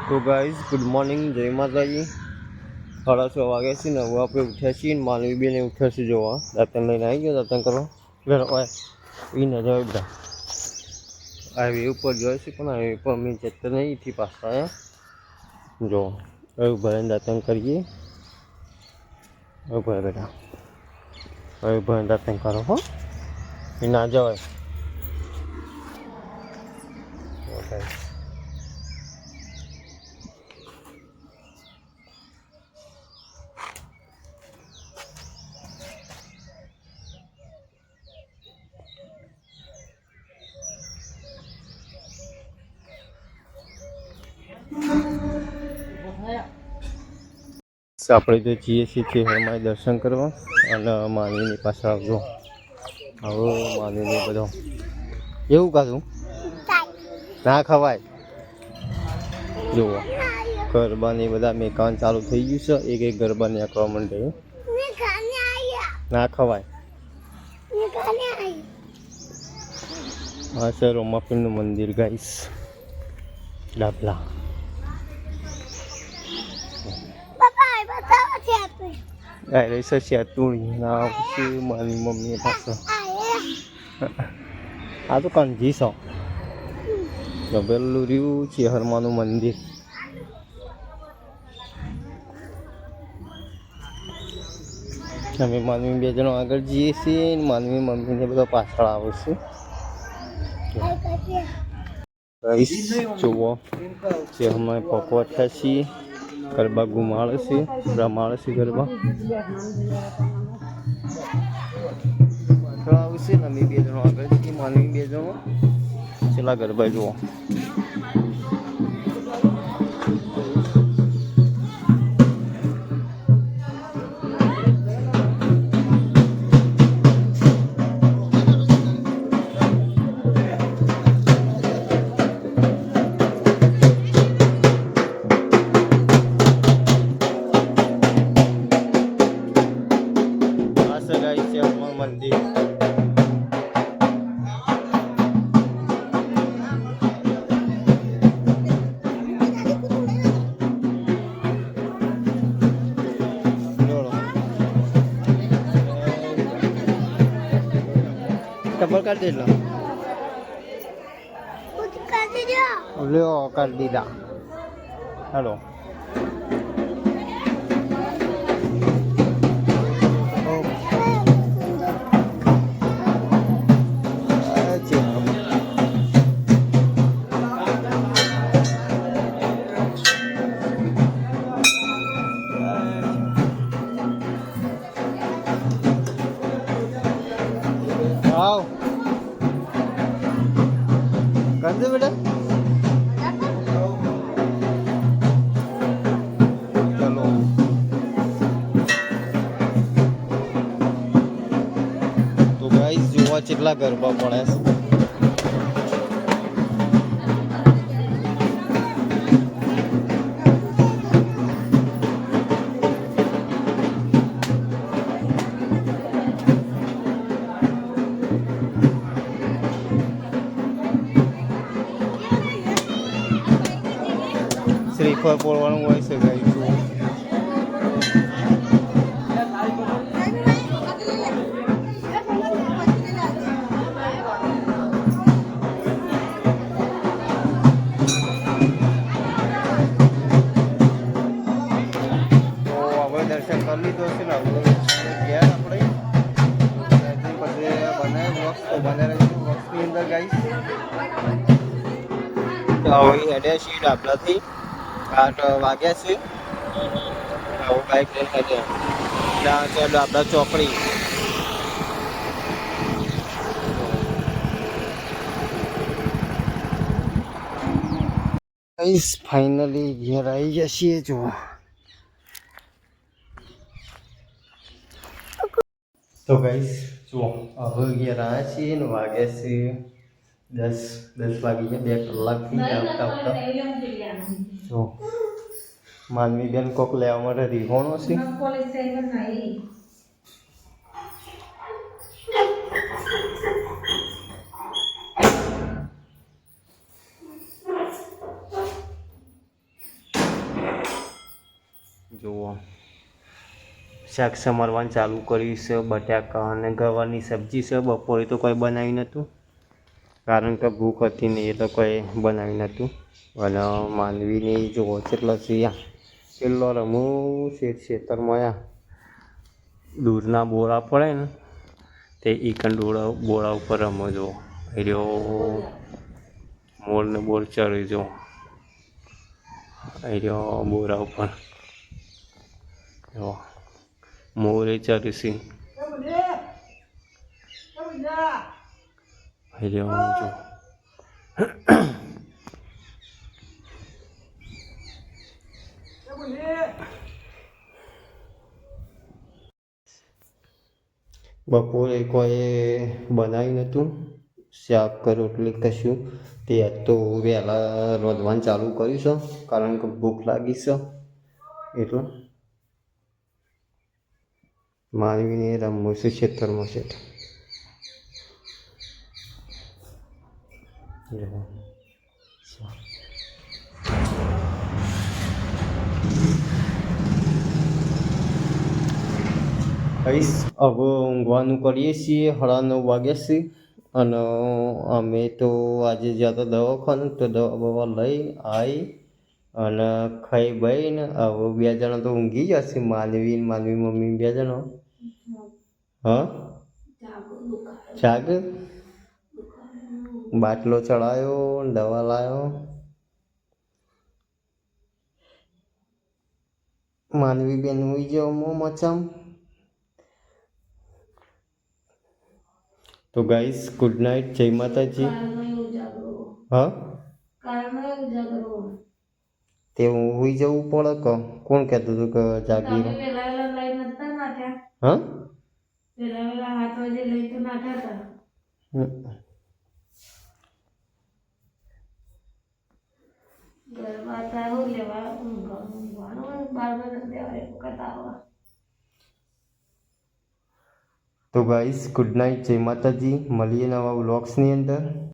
તો guys good morning, જય માતાજી। 6:30 વાગે છે ને હવે આપણે ઉઠ્યા છીએ ને માનવી બેને ઉઠ્યા છે જોવા દાંતણ લઈને આવી ગયો દાંતણ કરવા એ ન જવાય બધા હાઈવે ઉપર જોઈએ છે પણ હાઈવે ઉપર અમે જતા નહીં એથી પાછા આવ્યા જો હવે ભરાઈને દાંતણ કરીએ હવે ભરે બેટા હવે ભરાઈને દાંતણ કરો હો એ ના જવાય આપણે તો જઈએ છીએ હરમાય દર્શન કરવા અને માનવીની પાસે આવજો હવે માનવીને બધો એવું કાઢું ના ખવાય જુઓ ગરબાની બધા મેકાન ચાલુ થઈ ગયું છે એક એક ગરબાને આંકવા માંડે ના ખવાય હા છે રોમાપીરનું મંદિર ગાઈસ ડાબલા અરે સસ્યા તુણી ના પછી મારી મમ્મી પાસે આ તો કંજી છો પેલું રહ્યું છે હરમાનું મંદિર અમે માનવી બે જણો આગળ જઈએ છીએ માનવી મમ્મીને બધા પાછળ આવે છે જુઓ જે અમે પકવઠ્યા છીએ ગરબા ઘુમાડે છે રમાડે છે ગરબા આવશે ને અમે બે જણો આગળ છીએ માનવી બે જણો છેલ્લા ગરબા જુઓ મંદિર ડબલ કરી દેલો લ્યો કરી દીધા હેલો आओ कर दे बेटा चलो तो गाइस જોવા કેટલા ગરબા પડે છે શ્રીફળ પોળવાનું હોય છે ગાઈ દર્શન કરી લીધો છે ને ગયા આપણે પછી બનાવે બોક્સ તો બનાવે બોક્સની અંદર ગાઈશ હવે હેડ્યા છીએ ડાબલાથી 8 વાગ્યા છે આવું બાઈક લઈને હેડ્યા ત્યાં છે ડાબલા ચોકડી ગાઈસ ફાઇનલી ઘેર આવી ગયા છીએ જો તો ગાઈસ જુઓ હવે ઘેર આવ્યા છીએ ને વાગ્યા છે 10 વાગી ગયા 2 કલાકથી આવતા જો માનવી બેન કોક લેવા માટે રીહોણો છે જુઓ શાક સમારવાનું ચાલુ કર્યું છે. બટાકા અને ગવારની સબ્જી છે. બપોરે તો કોઈ બનાવ્યું નહોતું કારણ કે ભૂખ હતી નહીં એટલે કોઈ બનાવ્યું નહોતું. અને માનવીની જુઓ કેટલા છે પેલો રમું ખેતરમાં દૂધના બોરા પડે ને તે ઈકન બોરા ઉપર રમો જુઓ એ રહ્યો મોરને બોર ચડી જુઓ એ રહ્યો બોરા ઉપર મોરે ચડશે એ રહ્યો જો બપોરે કોઈ બનાવ્યું નહોતું શાક કે રોટલી કશું. તે આજ તો વહેલા રોધવાનું ચાલુ કર્યું છે કારણ કે ભૂખ લાગી છે એટલે. માનવીને રમવું છે ખેતરમાં છે. કહીશ હવે ઊંઘવાનું કરીએ છીએ. 9:30 વાગ્યા છે અને અમે તો આજે જ્યાં તો દવાખાને તો દવા બવા લઈ આવી અને ખાઈ બઈને હવે 2 જણા તો ઊંઘી જશે. માનવી મમ્મી 2 જણા. હા જાગ બાટલો ચડાયો દવા લાવ્યો. માનવી બેન હોઈ જાવ મચામ. તો ગાઈસ ગુડ નાઇટ, જય માતાજી. હા તે હું હોઈ જવું પડે કે કોણ કહેતું હતું કે જાગી રહો? હા તો ગાઈસ ગુડ નાઇટ, જય માતાજી. મળીએ નવા વ્લોગ્સની અંદર.